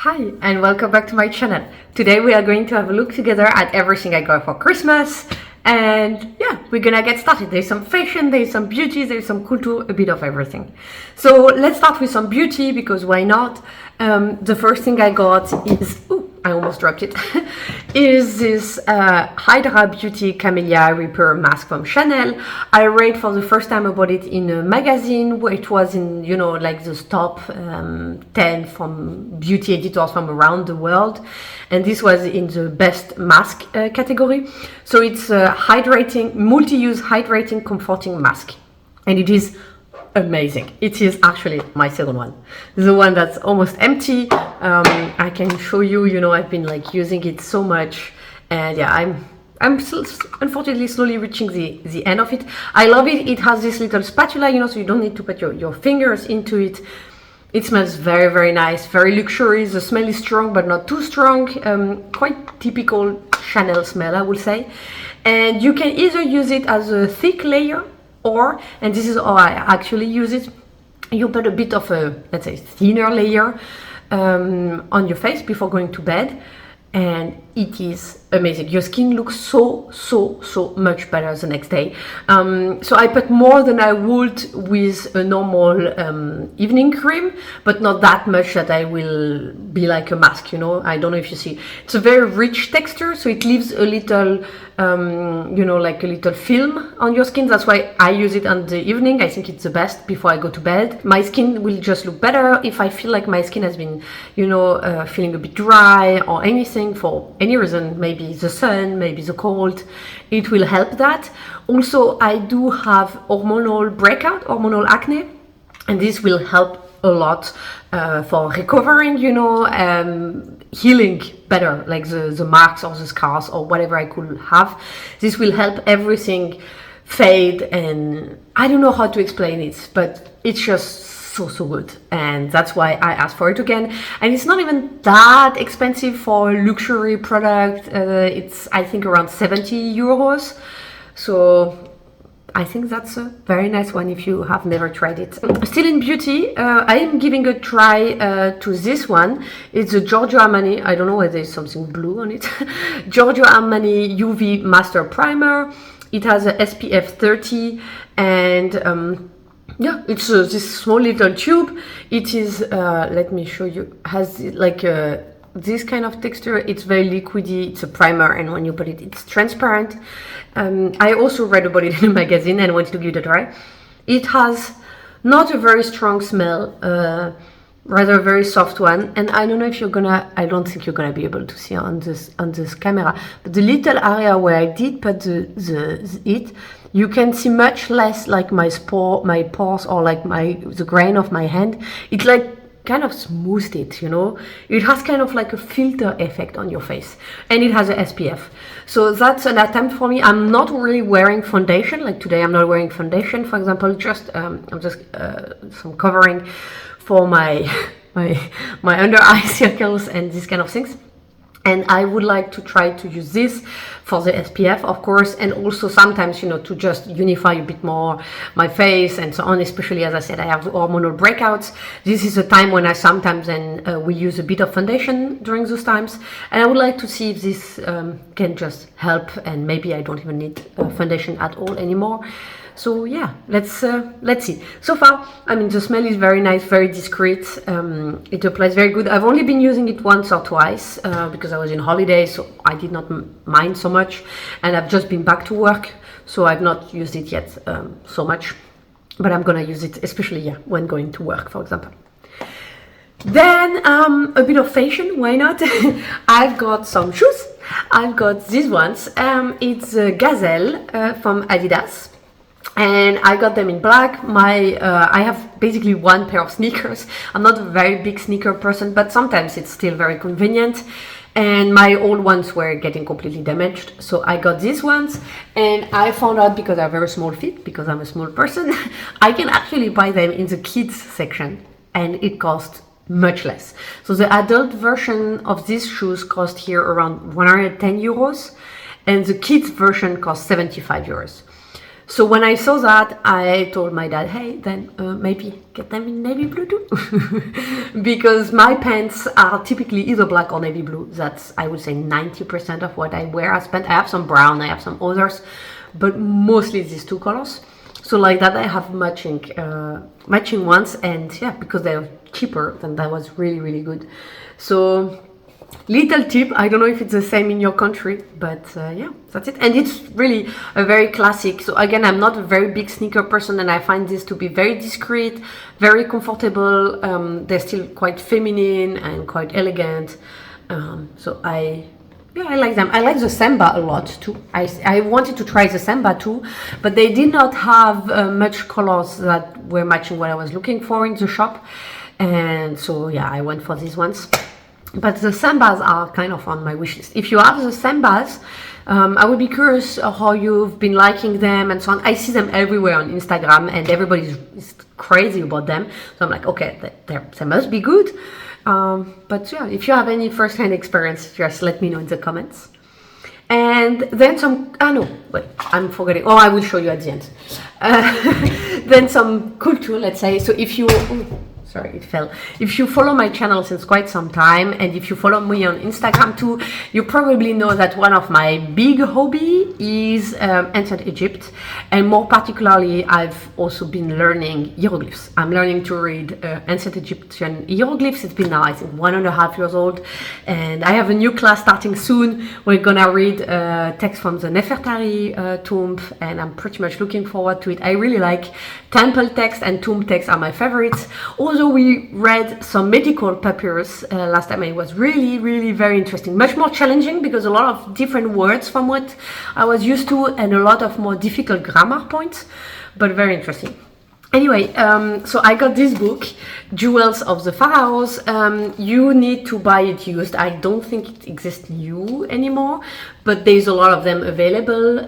Hi and welcome back to my channel. Today we are going to have a look together at everything I got for Christmas, and yeah, we're gonna get started. There's some fashion, there's some beauty, there's some culture, a bit of everything. So let's start with some beauty, because why not? The first thing I got is, I almost dropped it, is this Hydra Beauty Camellia Repair Mask from Chanel. I read for the first time about it in a magazine where it was in, like the top 10 from beauty editors from around the world. And this was in the best mask category. So it's a hydrating, multi-use hydrating, comforting mask. And it is amazing. It is actually my second one, the one that's almost empty. I can show you, I've been using it so much, and yeah, I'm still, unfortunately, slowly reaching the end of it. I love it. It has this little spatula, so you don't need to put your fingers into it. It smells very, very nice, very luxurious. The smell is strong, but not too strong. Quite typical Chanel smell, I would say. And you can either use it as a thick layer, or, and this is how I actually use it, you put a bit of a, let's say, thinner layer on your face before going to bed, and it is amazing. Your skin looks so much better the next day. So I put more than I would with a normal evening cream, but not that much that I will be like a mask, I don't know if you see. It's a very rich texture, so it leaves a little like a little film on your skin. That's why I use it on the evening. I think it's the best before I go to bed. My skin will just look better if I feel like my skin has been, feeling a bit dry or anything for any reason, maybe the sun, maybe the cold. It will help that. Also, I do have hormonal breakout, hormonal acne, and this will help a lot for recovering, healing better, like the marks or the scars or whatever I could have. This will help everything fade, and I don't know how to explain it, but it's just so good, and that's why I asked for it again. And it's not even that expensive for a luxury product. It's, I think, around 70 euros. So I think that's a very nice one if you have never tried it. Still in beauty, I am giving a try to this one. It's a Giorgio Armani. I don't know whether there's something blue on it. Giorgio Armani UV Master Primer. It has a SPF 30, and yeah, it's this small little tube. It is, let me show you, has like this kind of texture. It's very liquidy. It's a primer, and when you put it, it's transparent. I also read about it in a magazine and wanted to give it a try. It has not a very strong smell, rather a very soft one. And I don't know if you're gonna, I don't think you're gonna be able to see on this camera, but the little area where I did put it, you can see much less like my pores, or like the grain of my hand. It's like kind of smoothed it, It has kind of like a filter effect on your face, and it has a SPF. So that's an attempt for me. I'm not really wearing foundation. Like today, I'm not wearing foundation, for example. Just I'm just some covering for my my under eye circles and these kind of things. And I would like to try to use this for the SPF, of course, and also sometimes, to just unify a bit more my face and so on, especially, as I said, I have hormonal breakouts. This is a time when I sometimes we use a bit of foundation during those times. And I would like to see if this can just help, and maybe I don't even need foundation at all anymore. So yeah, let's see. So far, I mean, the smell is very nice, very discreet. It applies very good. I've only been using it once or twice because I was in holiday, so I did not mind so much. And I've just been back to work, so I've not used it yet so much. But I'm gonna use it, especially when going to work, for example. Then a bit of fashion, why not? I've got some shoes. I've got these ones. It's a Gazelle from Adidas. And I got them in black. I have basically one pair of sneakers. I'm not a very big sneaker person, but sometimes it's still very convenient. And my old ones were getting completely damaged, so I got these ones. And I found out, because I have very small feet, because I'm a small person, I can actually buy them in the kids section, and it costs much less. So the adult version of these shoes cost here around 110 euros, and the kids version costs 75 euros. So when I saw that, I told my dad, hey, then maybe get them in navy blue too. Because my pants are typically either black or navy blue. That's, I would say, 90% of what I wear. I have some brown, I have some others, but mostly these two colors. So like that, I have matching ones, and yeah, because they're cheaper, then that was really, really good. So little tip, I don't know if it's the same in your country, but yeah, that's it. And it's really a very classic. So again, I'm not a very big sneaker person, and I find this to be very discreet, very comfortable. They're still quite feminine and quite elegant. So I like them. I like the Samba a lot too. I wanted to try the Samba too, but they did not have much colors that were matching what I was looking for in the shop. And so yeah, I went for these ones. But the Sambas are kind of on my wish list. If you have the Sambas, I would be curious how you've been liking them and so on. I see them everywhere on Instagram, and everybody's crazy about them. So I'm like, okay, they must be good. But yeah, if you have any first-hand experience, just let me know in the comments. And then some, I'm forgetting. Oh, I will show you at the end. Then some culture, let's say. So if you, sorry, it fell. If you follow my channel since quite some time, and if you follow me on Instagram too, you probably know that one of my big hobby is ancient Egypt, and more particularly, I've also been learning hieroglyphs. I'm learning to read ancient Egyptian hieroglyphs. It's been now, I think, 1.5 years old, and I have a new class starting soon. We're gonna read text from the Nefertari tomb, and I'm pretty much looking forward to it. I really like temple text, and tomb text are my favorites. Also, we read some medical papyrus last time, and it was really, really very interesting. Much more challenging because a lot of different words from what I was used to, and a lot of more difficult grammar points, but very interesting. Anyway, so I got this book, Jewels of the Pharaohs. You need to buy it used. I don't think it exists new anymore, but there's a lot of them available.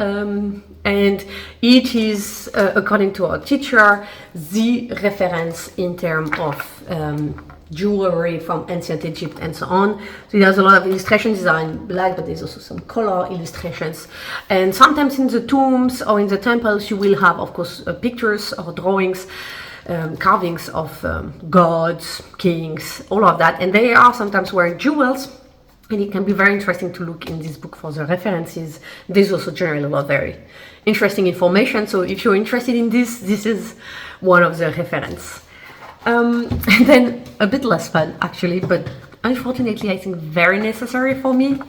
And it is, according to our teacher, the reference in terms of jewelry from ancient Egypt and so on. So it has a lot of illustrations. These are in black, but there's also some color illustrations. And sometimes in the tombs or in the temples, you will have, of course, pictures or drawings, carvings of gods, kings, all of that. And they are sometimes wearing jewels. And it can be very interesting to look in this book for the references. There's also generally a lot of very interesting information. So if you're interested in this is one of the reference. And then a bit less fun actually, but unfortunately I think very necessary for me.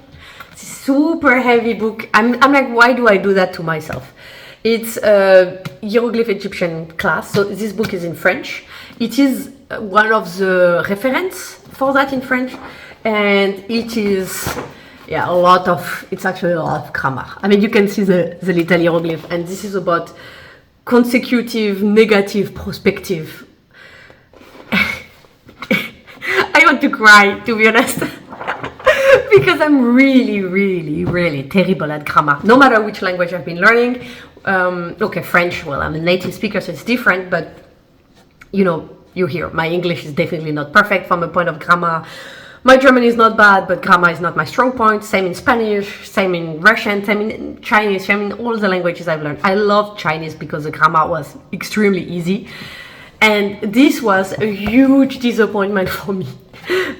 It's a super heavy book. I'm like, why do I do that to myself? It's a hieroglyph Egyptian class. So this book is in French. It is one of the reference for that in French. And it is, yeah, it's actually a lot of grammar. I mean, you can see the little hieroglyph, and this is about consecutive, negative, prospective. I want to cry, to be honest, because I'm really, really, really terrible at grammar, no matter which language I've been learning. Okay, French, well, I'm a native speaker, so it's different, but, you know, you hear, my English is definitely not perfect from a point of grammar. My German is not bad, but grammar is not my strong point. Same in Spanish, same in Russian, same in Chinese, same in all the languages I've learned. I love Chinese because the grammar was extremely easy. And this was a huge disappointment for me,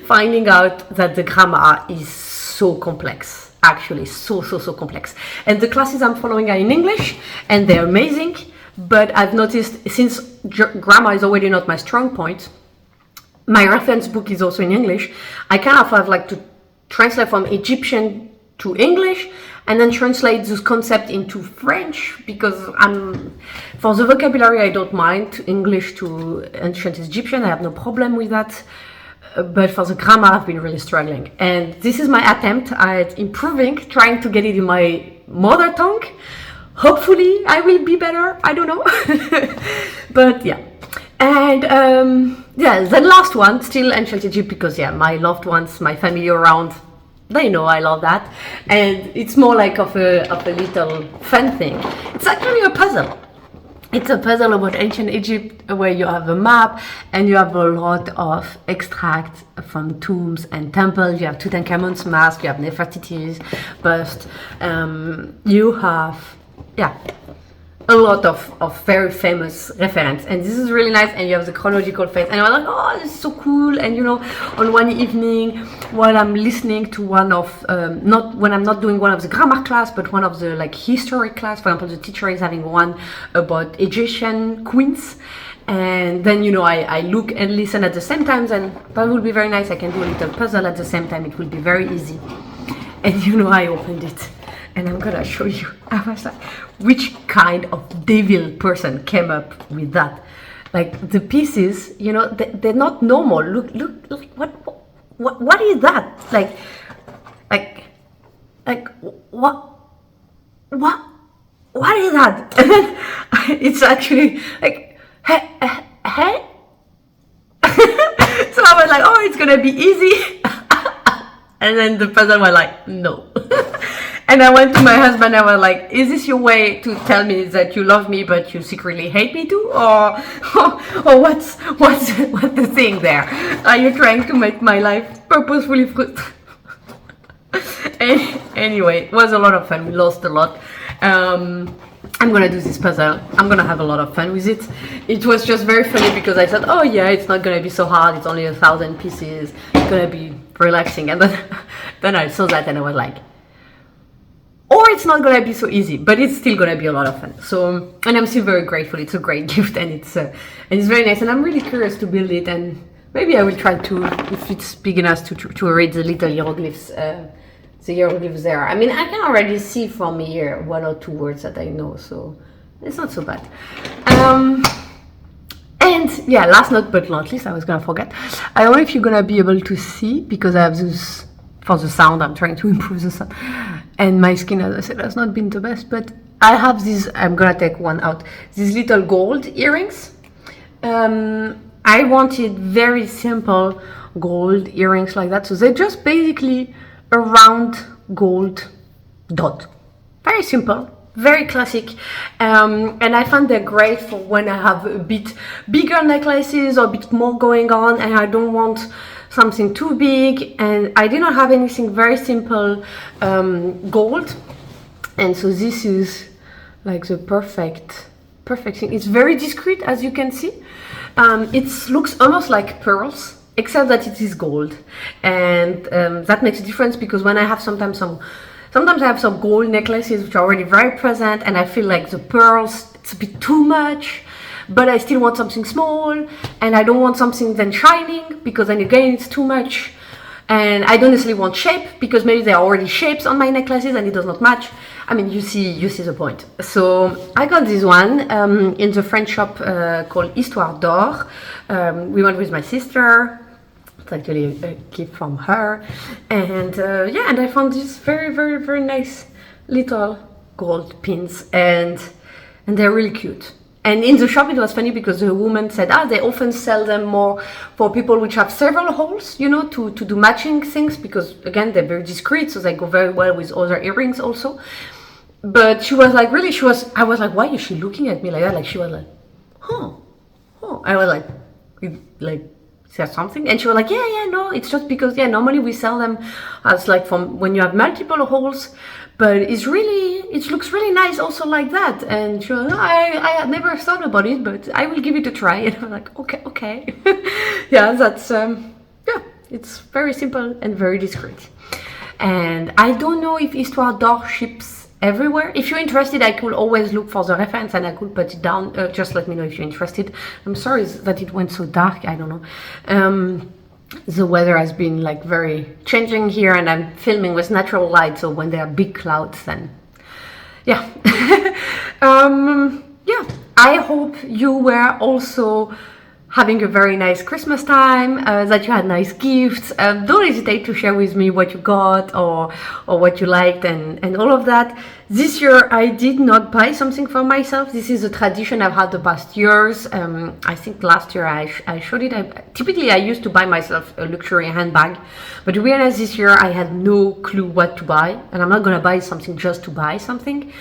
finding out that the grammar is so complex. Actually, so complex. And the classes I'm following are in English, and they're amazing. But I've noticed, since grammar is already not my strong point, my reference book is also in English. I kind of have like to translate from Egyptian to English and then translate this concept into French, because for the vocabulary I don't mind, English to ancient Egyptian, I have no problem with that. But for the grammar I've been really struggling. And this is my attempt at improving, trying to get it in my mother tongue. Hopefully I will be better, I don't know. But yeah. And yeah, the last one, still ancient Egypt, because yeah, my loved ones, my family around, they know I love that. And it's more like of a little fun thing. It's actually a puzzle. It's a puzzle about ancient Egypt where you have a map and you have a lot of extracts from tombs and temples. You have Tutankhamun's mask, you have Nefertiti's bust, you have, yeah, a lot of very famous reference, and this is really nice. And you have the chronological phase, and I was like, oh, this is so cool. And you know, on one evening while I'm listening to one of not when I'm not doing one of the grammar class, but one of the like history class, for example, the teacher is having one about Egyptian queens, and then you know I look and listen at the same time, and that would be very nice. I can do a little puzzle at the same time. It will be very easy. And you know, I opened it and I'm gonna show you. I was like, which kind of devil person came up with that? Like the pieces, you know, they're not normal. Look, what is that? Like, what is that? And then it's actually like, hey. So I was like, oh, it's gonna be easy. And then the person was like, no. And I went to my husband, I was like, is this your way to tell me that you love me but you secretly hate me too? Or what's the thing there? Are you trying to make my life purposefully frustrating? Anyway, it was a lot of fun. We lost a lot. I'm gonna do this puzzle. I'm gonna have a lot of fun with it. It was just very funny because I thought, oh yeah, it's not gonna be so hard. It's only 1,000 pieces. It's gonna be relaxing. And then I saw that and I was like, or it's not gonna be so easy, but it's still gonna be a lot of fun. So, and I'm still very grateful. It's a great gift, and it's very nice. And I'm really curious to build it, and maybe I will try to, if it's big enough, to read the little hieroglyphs. The hieroglyphs there. I mean, I can already see from here 1 or 2 words that I know, so it's not so bad. And yeah, last but not least, I was gonna forget. I don't know if you're gonna be able to see because I have this. For the sound, I'm trying to improve the sound, and my skin, as I said, has not been the best, but I have these, I'm gonna take one out, these little gold earrings. I wanted very simple gold earrings like that, so they're just basically a round gold dot, very simple, very classic, and I find they're great for when I have a bit bigger necklaces or a bit more going on and I don't want something too big, and I did not have anything, very simple gold, and so this is like the perfect thing. It's very discreet, as you can see. It looks almost like pearls, except that it is gold, and that makes a difference because when I have sometimes I have some gold necklaces which are already very present, and I feel like the pearls, it's a bit too much. But I still want something small, and I don't want something then shining because then again it's too much, and I don't necessarily want shape because maybe there are already shapes on my necklaces and it does not match. I mean, you see the point. So I got this one in the French shop called Histoire d'Or. We went with my sister. It's actually a gift from her, and yeah, and I found these very, very, very nice little gold pins, and they're really cute. And in the shop it was funny because the woman said, they often sell them more for people which have several holes, you know, to do matching things, because again, they're very discreet, so they go very well with other earrings also. But she was like, really, I was like, why is she looking at me like that? Like, she was like, oh. I was like, is there something? And she was like, yeah, no, it's just because, normally we sell them as like from when you have multiple holes, but it looks really nice also like that. And she was like, I had never thought about it, but I will give it a try. And I was like, okay. Yeah, that's, it's very simple and very discreet. And I don't know if Histoire d'Or ships everywhere. If you're interested, I could always look for the reference and I could put it down. Just let me know if you're interested. I'm sorry that it went so dark. I don't know. The weather has been like very changing here, and I'm filming with natural light, so when there are big clouds, then yeah. I hope you were also having a very nice Christmas time, that you had nice gifts. Don't hesitate to share with me what you got or what you liked and all of that. This year I did not buy something for myself. This is a tradition I've had the past years. I think last year I showed it. Typically I used to buy myself a luxury handbag, but to be honest, this year I had no clue what to buy, and I'm not gonna buy something just to buy something.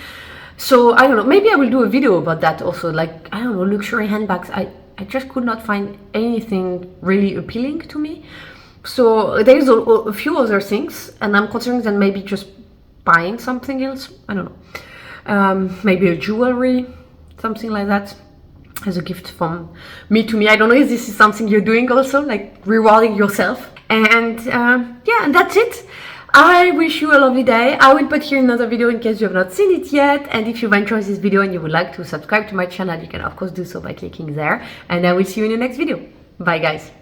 So I don't know, maybe I will do a video about that also, like, I don't know, luxury handbags. I just could not find anything really appealing to me. So there's a few other things, and I'm considering that maybe just buying something else. I don't know. Maybe a jewelry. something like that, as a gift from me to me. I don't know if this is something you're doing also, like rewarding yourself. And yeah, and that's it. I wish you a lovely day. I will put here another video in case you have not seen it yet. And if you've enjoyed this video and you would like to subscribe to my channel, you can of course do so by clicking there. And I will see you in the next video. Bye guys.